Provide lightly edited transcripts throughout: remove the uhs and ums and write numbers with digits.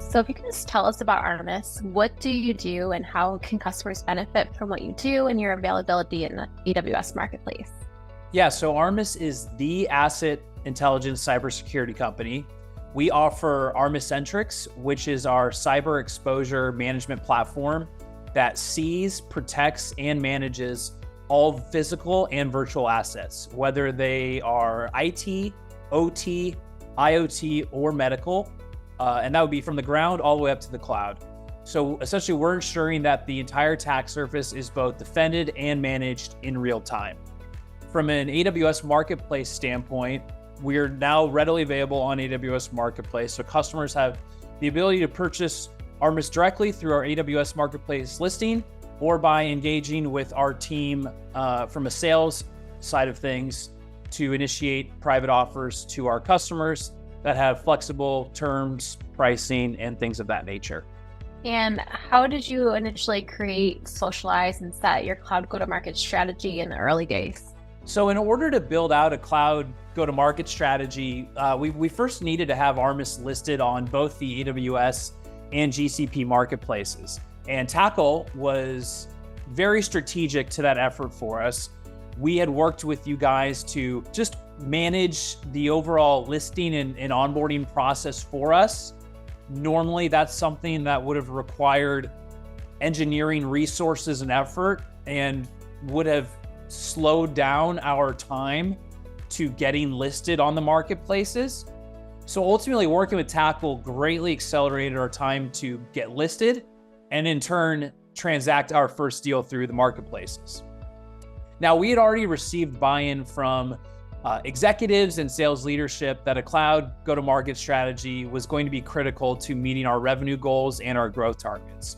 So if you can just tell us about Armis, what do you do and how can customers benefit from what you do and your availability in the AWS marketplace? Yeah, so Armis is the asset intelligence cybersecurity company. We offer Armis Centrics, which is our cyber exposure management platform that sees, protects, and manages all physical and virtual assets, whether they are IT, OT, IoT, or medical. And that would be from the ground all the way up to the cloud. So essentially, we're ensuring that the entire attack surface is both defended and managed in real time. From an AWS Marketplace standpoint, we're now readily available on AWS Marketplace. So customers have the ability to purchase Armis directly through our AWS Marketplace listing or by engaging with our team from a sales side of things to initiate private offers to our customers that have flexible terms, pricing, and things of that nature. And how did you initially create, socialize, and set your cloud go-to-market strategy in the early days? So in order to build out a cloud go-to-market strategy, we first needed to have Armis listed on both the AWS and GCP marketplaces. And Tackle was very strategic to that effort for us. We had worked with you guys to just manage the overall listing and onboarding process for us. Normally, that's something that would have required engineering resources and effort and would have slowed down our time to getting listed on the marketplaces. So ultimately, working with Tackle greatly accelerated our time to get listed and in turn transact our first deal through the marketplaces. Now, we had already received buy-in from executives and sales leadership that a cloud go-to-market strategy was going to be critical to meeting our revenue goals and our growth targets.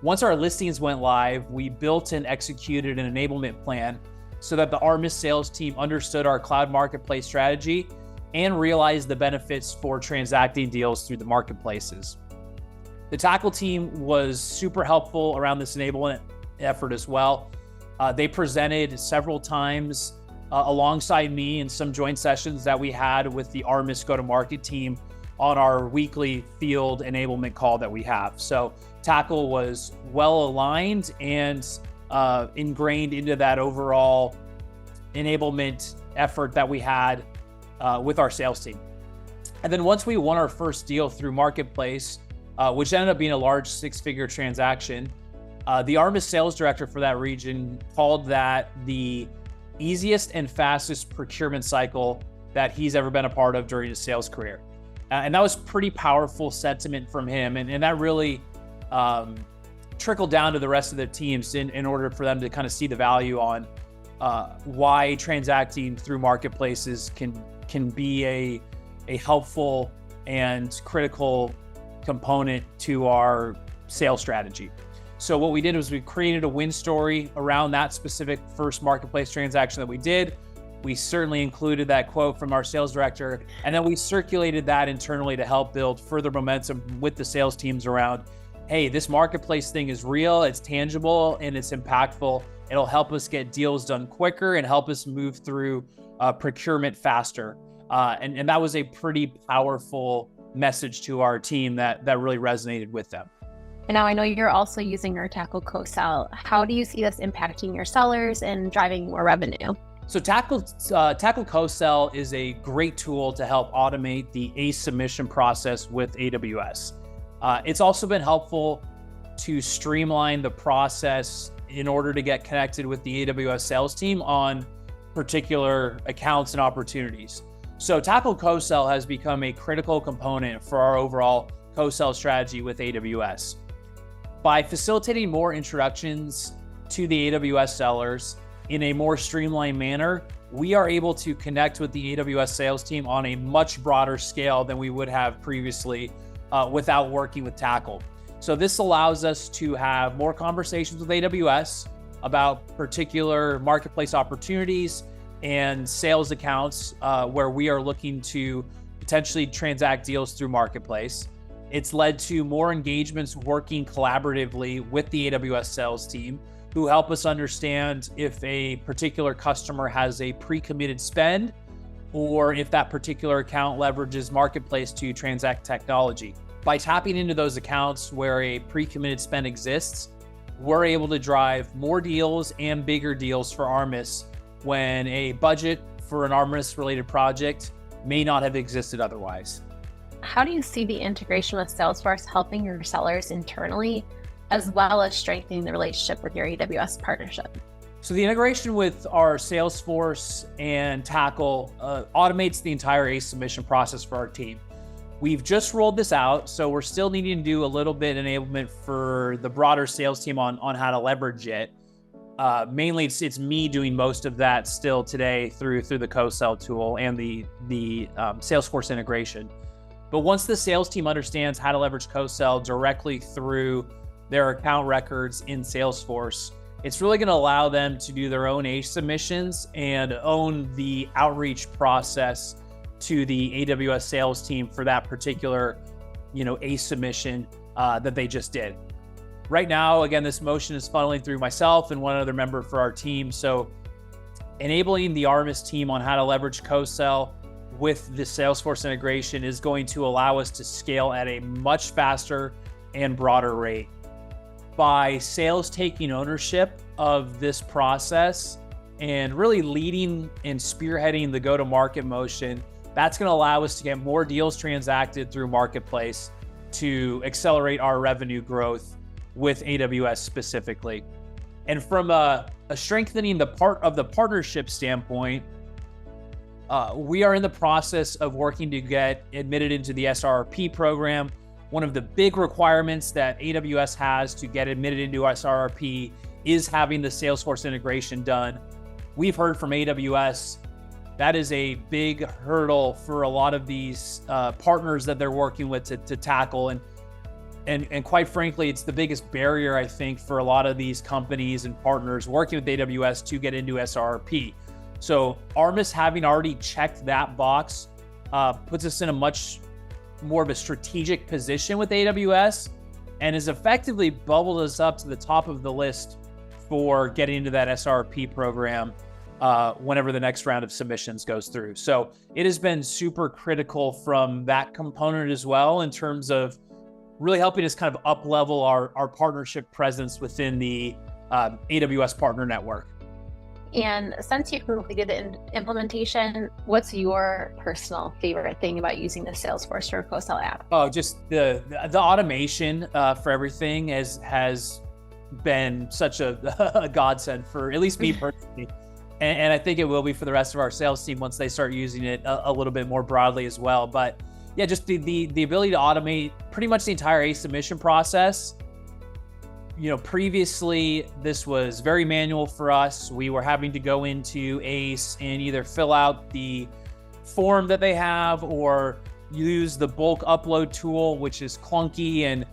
Once our listings went live, we built and executed an enablement plan so that the Armis sales team understood our cloud marketplace strategy and realized the benefits for transacting deals through the marketplaces. The Tackle team was super helpful around this enablement effort as well. They presented several times alongside me in some joint sessions that we had with the Armis go-to-market team on our weekly field enablement call that we have. So Tackle was well aligned and ingrained into that overall enablement effort that we had with our sales team. And then once we won our first deal through Marketplace, which ended up being a large six-figure transaction, the Armis sales director for that region called that the easiest and fastest procurement cycle that he's ever been a part of during his sales career. And that was pretty powerful sentiment from him. And that really trickled down to the rest of the teams in order for them to kind of see the value on why transacting through marketplaces can be a helpful and critical component to our sales strategy. So what we did was we created a win story around that specific first marketplace transaction that we did. We certainly included that quote from our sales director, and then we circulated that internally to help build further momentum with the sales teams around, hey, this marketplace thing is real, it's tangible, and it's impactful. It'll help us get deals done quicker and help us move through procurement faster. And that was a pretty powerful message to our team that really resonated with them. And now I know you're also using your Tackle co-sell. How do you see this impacting your sellers and driving more revenue? So Tackle co-sell is a great tool to help automate the ACE submission process with AWS. It's also been helpful to streamline the process in order to get connected with the AWS sales team on particular accounts and opportunities. So Tackle co-sell has become a critical component for our overall co-sell strategy with AWS. By facilitating more introductions to the AWS sellers in a more streamlined manner, we are able to connect with the AWS sales team on a much broader scale than we would have previously without working with Tackle. So this allows us to have more conversations with AWS about particular marketplace opportunities and sales accounts where we are looking to potentially transact deals through Marketplace. It's led to more engagements working collaboratively with the AWS sales team, who help us understand if a particular customer has a pre-committed spend or if that particular account leverages Marketplace to transact technology. By tapping into those accounts where a pre-committed spend exists, we're able to drive more deals and bigger deals for Armis when a budget for an Armis related project may not have existed otherwise. How do you see the integration with Salesforce helping your sellers internally, as well as strengthening the relationship with your AWS partnership? So the integration with our Salesforce and Tackle automates the entire ACE submission process for our team. We've just rolled this out, so we're still needing to do a little bit of enablement for the broader sales team on how to leverage it. Mainly, it's me doing most of that still today through the co-sell tool and the Salesforce integration. But once the sales team understands how to leverage co-sell directly through their account records in Salesforce, it's really going to allow them to do their own ACE submissions and own the outreach process to the AWS sales team for that particular, ACE submission that they just did. Right now, again, this motion is funneling through myself and one other member for our team. So enabling the Armis team on how to leverage co-sell with the Salesforce integration is going to allow us to scale at a much faster and broader rate. By sales taking ownership of this process and really leading and spearheading the go-to-market motion, that's going to allow us to get more deals transacted through Marketplace to accelerate our revenue growth with AWS specifically. And from a strengthening the partnership standpoint, we are in the process of working to get admitted into the SRRP program. One of the big requirements that AWS has to get admitted into SRRP is having the Salesforce integration done. We've heard from AWS that is a big hurdle for a lot of these partners that they're working with to tackle. And quite frankly, it's the biggest barrier, I think, for a lot of these companies and partners working with AWS to get into SRRP. So Armis having already checked that box puts us in a much more of a strategic position with AWS and has effectively bubbled us up to the top of the list for getting into that SRP program whenever the next round of submissions goes through. So it has been super critical from that component as well in terms of really helping us kind of up-level our partnership presence within the AWS partner network. And since you completed the implementation, what's your personal favorite thing about using the Salesforce for co-sell app? Oh, just the automation for everything has been such a godsend for at least me personally. And I think it will be for the rest of our sales team once they start using it a little bit more broadly as well. But yeah, just the ability to automate pretty much the entire ACE submission process. Previously, this was very manual for us. We were having to go into ACE and either fill out the form that they have or use the bulk upload tool, which is clunky and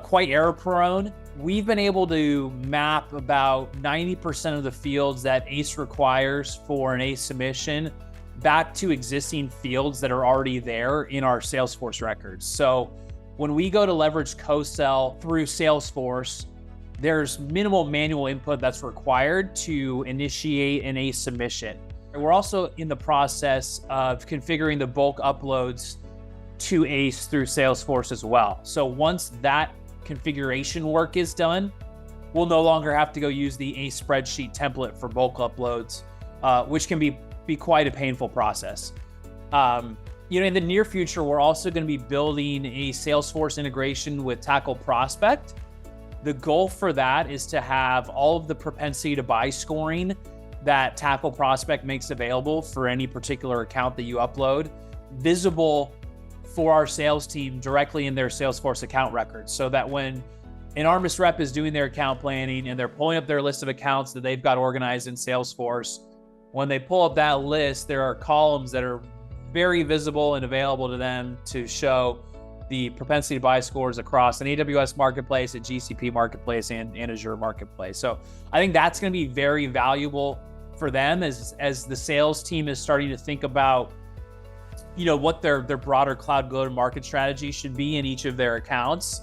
quite error prone. We've been able to map about 90% of the fields that ACE requires for an ACE submission back to existing fields that are already there in our Salesforce records. So when we go to leverage co-sell through Salesforce, there's minimal manual input that's required to initiate an ACE submission. We're also in the process of configuring the bulk uploads to ACE through Salesforce as well. So once that configuration work is done, we'll no longer have to go use the ACE spreadsheet template for bulk uploads, which can be quite a painful process. In the near future, we're also going to be building a Salesforce integration with Tackle Prospect. The goal for that is to have all of the propensity to buy scoring that Tackle Prospect makes available for any particular account that you upload visible for our sales team directly in their Salesforce account records, so that when an Armis rep is doing their account planning and they're pulling up their list of accounts that they've got organized in Salesforce, when they pull up that list, there are columns that are very visible and available to them to show the propensity to buy scores across an AWS marketplace, a GCP marketplace, and Azure marketplace. So I think that's going to be very valuable for them as the sales team is starting to think about, what their broader cloud go-to-market strategy should be in each of their accounts,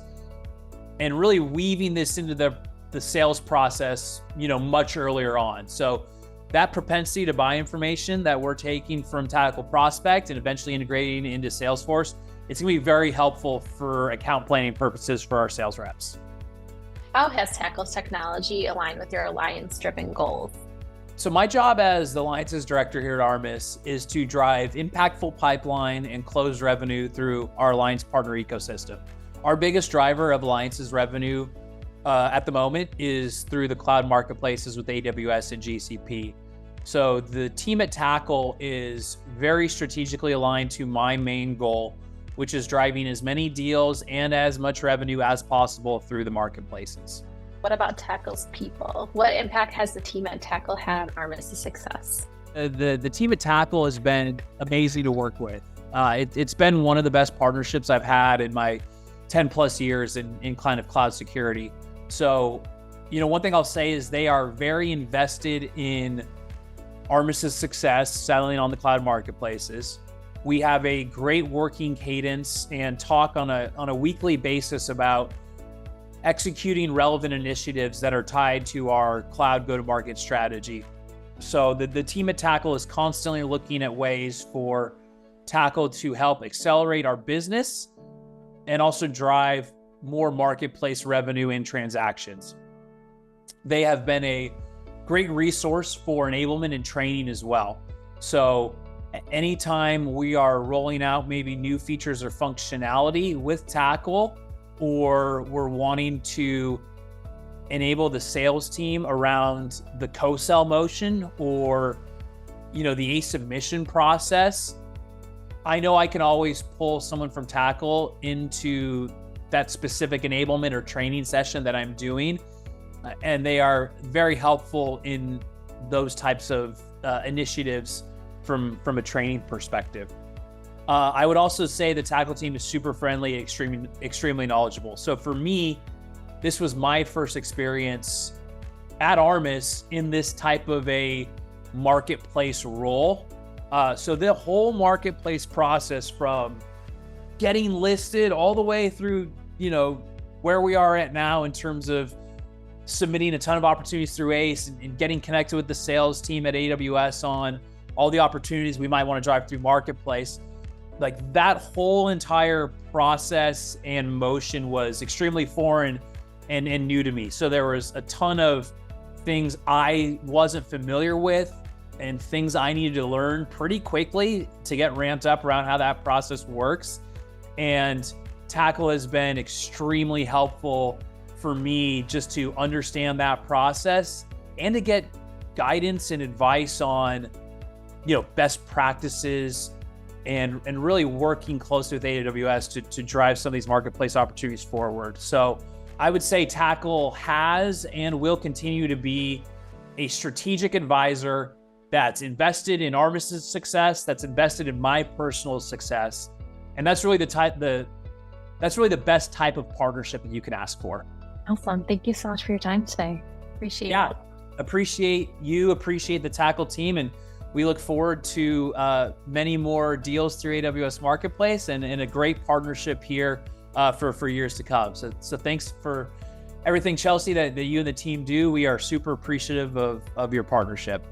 and really weaving this into the sales process, much earlier on. So that propensity to buy information that we're taking from Tackle Prospect and eventually integrating into Salesforce, it's going to be very helpful for account planning purposes for our sales reps. How has Tackle's technology aligned with your alliance-driven goals? So my job as the Alliances Director here at Armis is to drive impactful pipeline and close revenue through our Alliance partner ecosystem. Our biggest driver of Alliances revenue at the moment is through the cloud marketplaces with AWS and GCP. So the team at Tackle is very strategically aligned to my main goal, which is driving as many deals and as much revenue as possible through the marketplaces. What about Tackle's people? What impact has the team at Tackle had on Armis' success? The team at Tackle has been amazing to work with. It's been one of the best partnerships I've had in my 10 plus years in kind of cloud security. So, one thing I'll say is they are very invested in Armis' success selling on the cloud marketplaces. We have a great working cadence and talk on a weekly basis about executing relevant initiatives that are tied to our cloud go-to-market strategy. So the team at Tackle is constantly looking at ways for Tackle to help accelerate our business and also drive more marketplace revenue and transactions. They have been a great resource for enablement and training as well. So anytime we are rolling out maybe new features or functionality with Tackle, or we're wanting to enable the sales team around the co-sell motion or, the submission process, I know I can always pull someone from Tackle into that specific enablement or training session that I'm doing. And they are very helpful in those types of initiatives from a training perspective. I would also say the Tackle team is super friendly, extremely knowledgeable. So for me, this was my first experience at Armis in this type of a marketplace role. So the whole marketplace process from getting listed all the way through, where we are at now in terms of submitting a ton of opportunities through ACE and getting connected with the sales team at AWS on all the opportunities we might want to drive through marketplace. Like that whole entire process and motion was extremely foreign and new to me. So there was a ton of things I wasn't familiar with and things I needed to learn pretty quickly to get ramped up around how that process works. And Tackle has been extremely helpful for me just to understand that process and to get guidance and advice on, best practices and really working closely with AWS to drive some of these marketplace opportunities forward. So I would say Tackle has and will continue to be a strategic advisor that's invested in Armis' success, that's invested in my personal success. And that's really the best type of partnership that you can ask for. Awesome. Thank you so much for your time today. Appreciate it. Appreciate the Tackle team, and we look forward to many more deals through AWS Marketplace and a great partnership here for years to come. So thanks for everything, Chelsea, that you and the team do. We are super appreciative of your partnership.